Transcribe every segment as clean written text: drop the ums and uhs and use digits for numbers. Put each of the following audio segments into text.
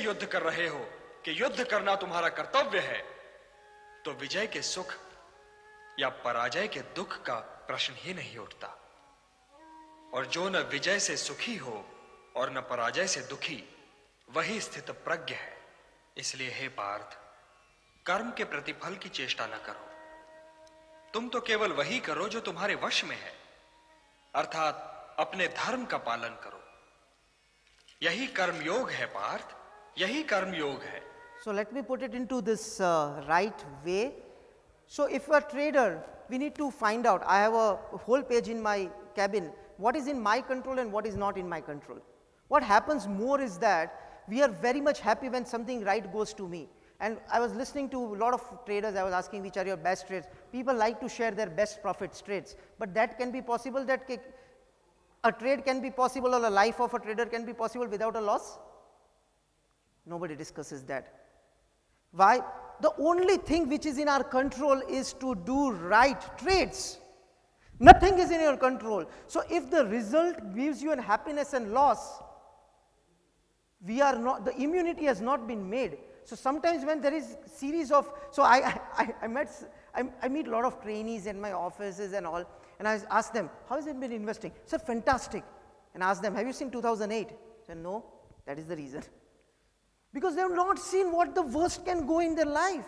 युद्ध कर रहे हो कि युद्ध करना तुम्हारा कर्तव्य है, तो विजय के सुख या पराजय के दुख का प्रश्न ही नहीं उठता। और जो न विजय से सुखी हो और न पराजय से दुखी, वही स्थित प्रज्ञ है। इसलिए हे पार्थ, कर्म के प्रतिफल की चेष्टा न करो। तुम तो केवल वही करो जो तुम्हारे वश में है, अर्थात अपने धर्म का पालन करो। यही कर्मयोग है पार्थ, यही कर्मयोग है। So let me put it into this right way. So if you are a trader, we need to find out. I have a whole page in my cabin, what is in my control and what is not in my control. What happens more is that we are very much happy when something right goes to me. And I was listening to a lot of traders, I was asking which are your best trades. People like to share their best profits trades, but that can be possible, that a trade can be possible, or a life of a trader can be possible without a loss? Nobody discusses that. Why? The only thing which is in our control is to do right trades. Nothing is in your control. So if the result gives you an happiness and loss, we are not, the immunity has not been made. So sometimes when there is series of, so I meet a lot of trainees in my offices and all, and I ask them, how has it been investing? Sir, fantastic. And ask them, have you seen 2008? Say, no, that is the reason. Because they have not seen what the worst can go in their life.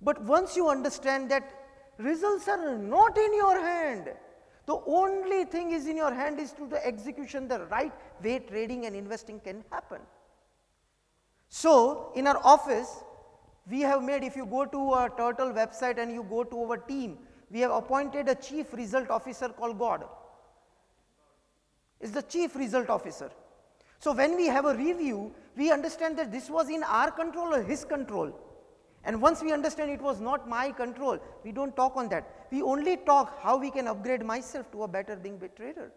But once you understand that results are not in your hand, the only thing is in your hand is to the execution, the right way trading and investing can happen. So in our office, we have made, if you go to our Turtle website and you go to our team, we have appointed a chief result officer called God. Is the chief result officer. So when we have a review, we understand that this was in our control or his control. And once we understand it was not my control, we don't talk on that. We only talk how we can upgrade myself to a better being trader.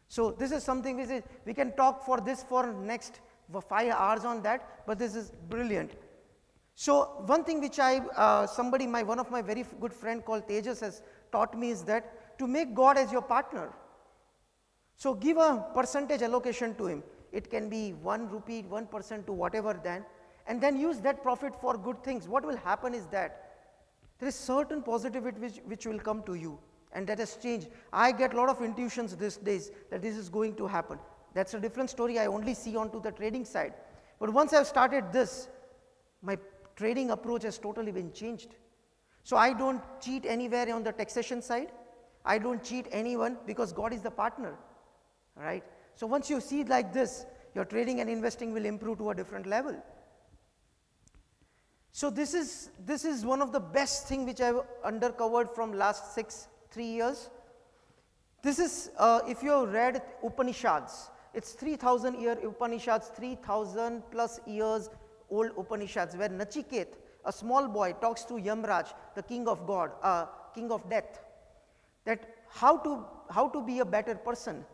So this is something which is, we can talk for this for next 5 hours on that, but this is brilliant. So one thing which one of my very good friend called Tejas has taught me is that to make God as your partner. So give a percentage allocation to him. It can be 1 rupee, 1% to whatever then, and then use that profit for good things. What will happen is that there is certain positivity which will come to you, and that has changed. I get a lot of intuitions these days that this is going to happen. That's a different story I only see onto the trading side. But once I've started this, my trading approach has totally been changed. So I don't cheat anywhere on the taxation side. I don't cheat anyone because God is the partner, right? So once you see it like this, your trading and investing will improve to a different level. So this is one of the best thing which I've uncovered from last 3 years. This is, if you have read Upanishads, it's 3,000 year Upanishads, 3,000 plus years old Upanishads, where Nachiket, a small boy, talks to Yamraj, the king of God, king of death, that how to be a better person.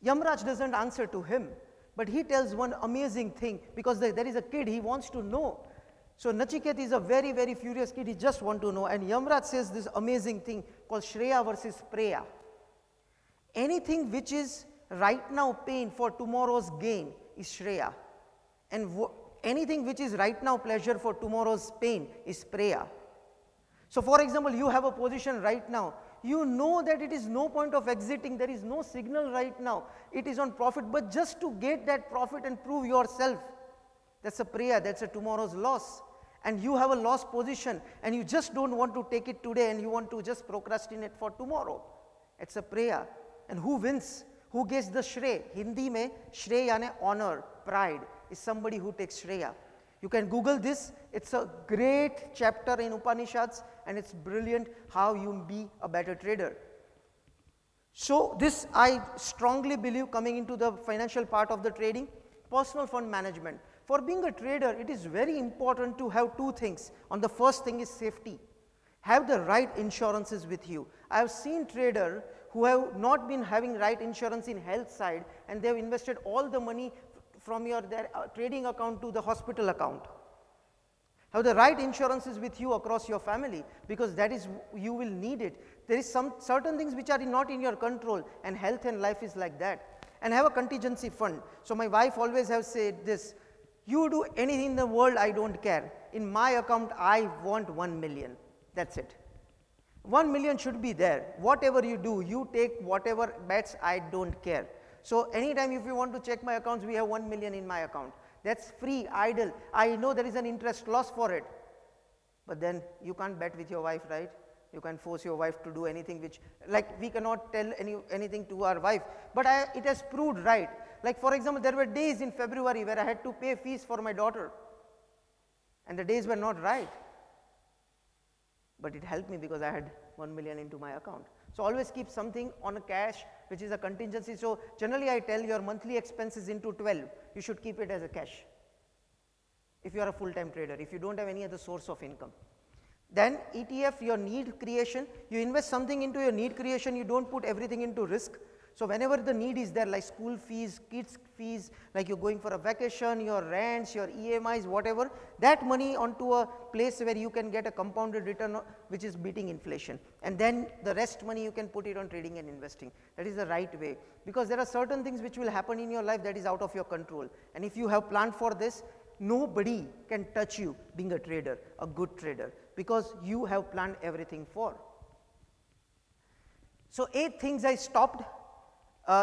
Yamraj doesn't answer to him, but he tells one amazing thing, because there is a kid, he wants to know. So Nachiket is a very, very furious kid, he just wants to know, and Yamraj says this amazing thing called Shreya versus Preya. Anything which is right now pain for tomorrow's gain is Shreya, and anything which is right now pleasure for tomorrow's pain is Preya. So for example, you have a position right now, you know that it is no point of exiting, there is no signal right now, it is on profit, but just to get that profit and prove yourself, that's a Preya, that's a tomorrow's loss. And you have a loss position and you just don't want to take it today and you want to just procrastinate for tomorrow. It's a Preya. And who wins? Who gets the Shrey? Hindi mein Shrey yaane honor, pride, is somebody who takes Shreya. You can Google this, it's a great chapter in Upanishads and it's brilliant how you be a better trader. So this I strongly believe, coming into the financial part of the trading, personal fund management. For being a trader, it is very important to have 2 things. On the first thing is safety. Have the right insurances with you. I have seen traders who have not been having right insurance in health side and they have invested all the money from their trading account to the hospital account. Have the right insurances with you across your family, because that is, you will need it. There is some certain things which are not in your control, and health and life is like that. And have a contingency fund. So my wife always has said this, You do anything in the world, I don't care. In my account, I want 1 million. That's it. 1 million should be there. Whatever you do, you take whatever bets, I don't care. So anytime if you want to check my accounts, we have 1 million in my account. That's free, idle. I know there is an interest loss for it. But then you can't bet with your wife, right? You can force your wife to do anything which, like we cannot tell anything to our wife. But it has proved right. Like for example, there were days in February where I had to pay fees for my daughter. And the days were not right. But it helped me because I had 1 million into my account. So always keep something on a cash which is a contingency. So generally I tell your monthly expenses into 12. You should keep it as a cash. If you are a full-time trader, if you don't have any other source of income. Then ETF, your need creation, you invest something into your need creation, you don't put everything into risk. So whenever the need is there, like school fees, kids fees, like you're going for a vacation, your rents, your EMIs, whatever, that money onto a place where you can get a compounded return which is beating inflation. And then the rest money you can put it on trading and investing. That is the right way, because there are certain things which will happen in your life that is out of your control. And if you have planned for this, nobody can touch you being a trader, a good trader, because you have planned everything for. So 8 things I stopped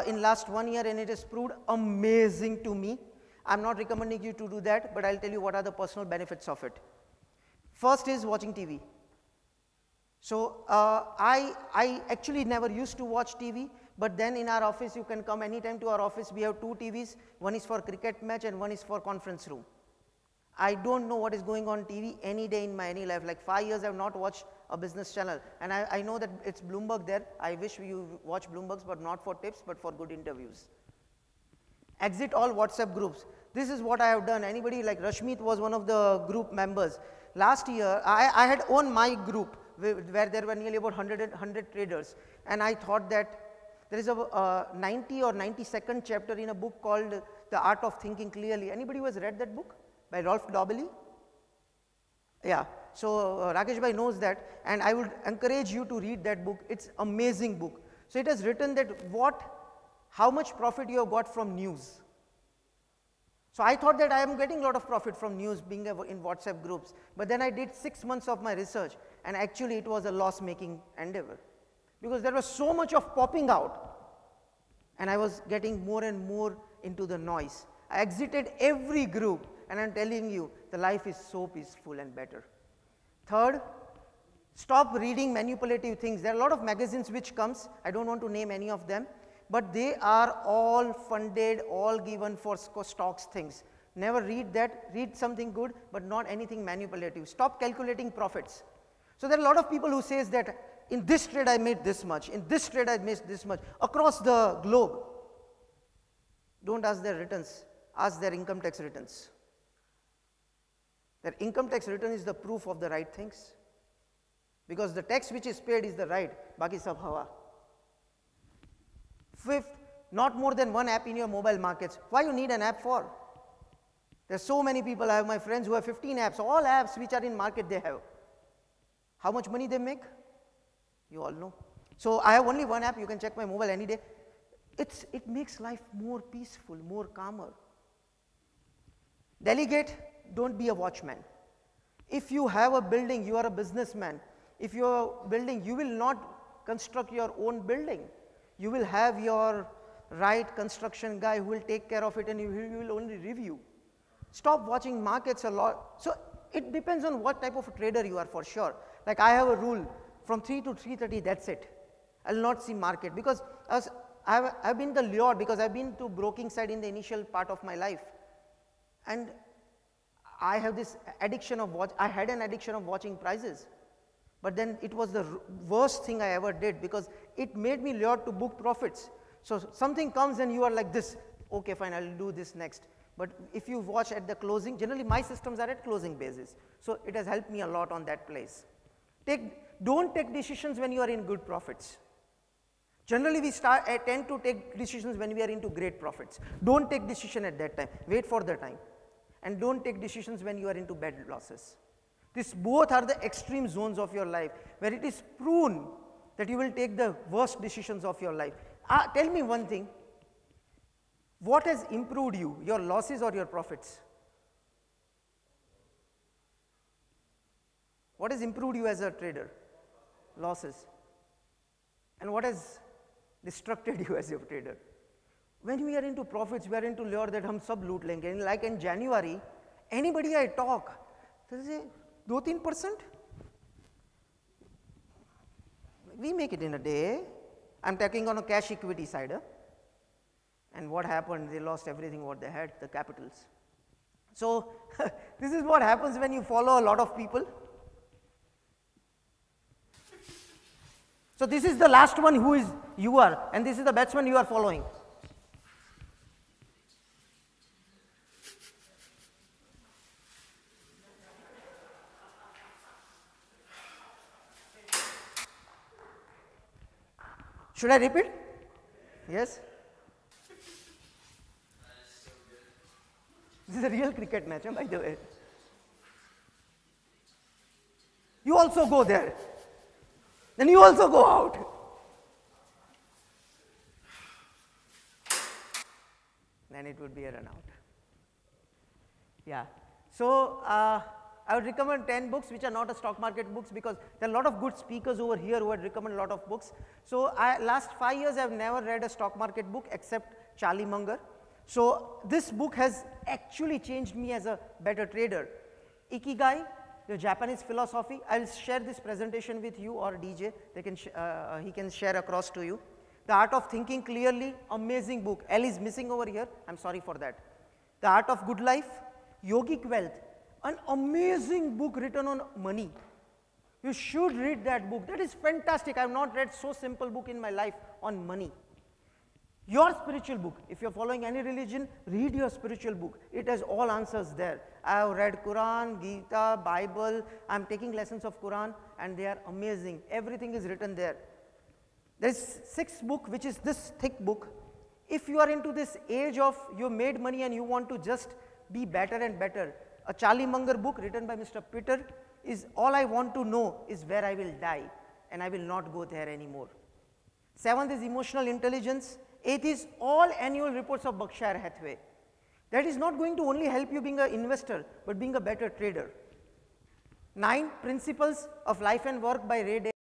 in last 1 year, and it has proved amazing to me. I'm not recommending you to do that, but I'll tell you what are the personal benefits of it. First is watching TV. So I actually never used to watch TV, but then in our office, you can come anytime to our office. We have 2 TVs. One is for cricket match and one is for conference room. I don't know what is going on TV any day in my any life. Like 5 years I have not watched a business channel, and I know that it's Bloomberg there. I wish you watch Bloomberg's, but not for tips, but for good interviews. Exit all WhatsApp groups. This is what I have done. Anybody like Rashmeet was one of the group members. Last year I had owned my group where there were nearly about 100 traders, and I thought that there is a 90 or 92nd chapter in a book called The Art of Thinking Clearly. Anybody who has read that book? By Rolf Dobelli? Yeah, so Rakesh Bhai knows that, and I would encourage you to read that book. It's amazing book. So it has written that how much profit you have got from news. So I thought that I am getting a lot of profit from news being in WhatsApp groups, but then I did 6 months of my research, and actually it was a loss-making endeavor, because there was so much of popping out, and I was getting more and more into the noise. I exited every group. And I'm telling you, the life is so peaceful and better. Third, stop reading manipulative things. There are a lot of magazines which comes. I don't want to name any of them, but they are all funded, all given for stocks things. Never read that. Read something good, but not anything manipulative. Stop calculating profits. So there are a lot of people who says that in this trade I made this much, in this trade I made this much, across the globe. Don't ask their returns. Ask their income tax returns. Their income tax return is the proof of the right things, because the tax which is paid is the right, baki sab hawa. Fifth, not more than 1 app in your mobile markets. Why you need an app for? There are so many people. I have my friends who have 15 apps, all apps which are in market they have. How much money they make? You all know. So I have only 1 app, you can check my mobile any day. It makes life more peaceful, more calmer. Delegate. Don't be a watchman. If you have a building, you are a businessman. If you are building, you will not construct your own building. You will have your right construction guy who will take care of it, and you will only review. Stop watching markets a lot. So it depends on what type of a trader you are, for sure. Like I have a rule, from 3 to 3:30, that's it. I will not see market, because I've been the lure, because I've been to broking side in the initial part of my life. And I have this addiction of I had an addiction of watching prices, but then it was the worst thing I ever did, because it made me lured to book profits. So something comes and you are like this, okay fine, I'll do this next. But if you watch at the closing, generally my systems are at closing basis. So it has helped me a lot on that place. Don't take decisions when you are in good profits. Generally we tend to take decisions when we are into great profits. Don't take decision at that time, wait for the time. And don't take decisions when you are into bad losses. These both are the extreme zones of your life, where it is proven that you will take the worst decisions of your life. Tell me one thing, what has improved you, your losses or your profits? What has improved you as a trader? Losses. And what has destructed you as a trader? When we are into profits, we are into lure that hum sab loot lenge. And like in January, anybody I talk, they say 2-3%. We make it in a day. I'm talking on a cash equity side. Huh? And what happened? They lost everything what they had, the capitals. So this is what happens when you follow a lot of people. So this is the last one who is you are, and this is the batsman you are following. Should I repeat? Yes? This is a real cricket match, by the way. You also go there. Then you also go out. Then it would be a run out. Yeah. So I would recommend 10 books which are not a stock market books, because there are a lot of good speakers over here who would recommend a lot of books. So last 5 years I have never read a stock market book except Charlie Munger. So this book has actually changed me as a better trader. Ikigai, the Japanese philosophy. I will share this presentation with you or DJ. They can he can share across to you. The Art of Thinking Clearly, amazing book. L is missing over here. I'm sorry for that. The Art of Good Life, Yogic Wealth, an amazing book written on money. You should read that book. That is fantastic. I have not read so simple book in my life on money. Your spiritual book, if you are following any religion, read your spiritual book. It has all answers there. I have read Quran, Gita, Bible. I am taking lessons of Quran and they are amazing. Everything is written there. There is 6th book which is this thick book. If you are into this age of you made money and you want to just be better and better, a Charlie Munger book written by Mr. Peter is all I want to know is where I will die and I will not go there anymore. 7th is emotional intelligence. 8th is all annual reports of Berkshire Hathaway. That is not going to only help you being an investor, but being a better trader. 9 principles of life and work by Ray Dalio.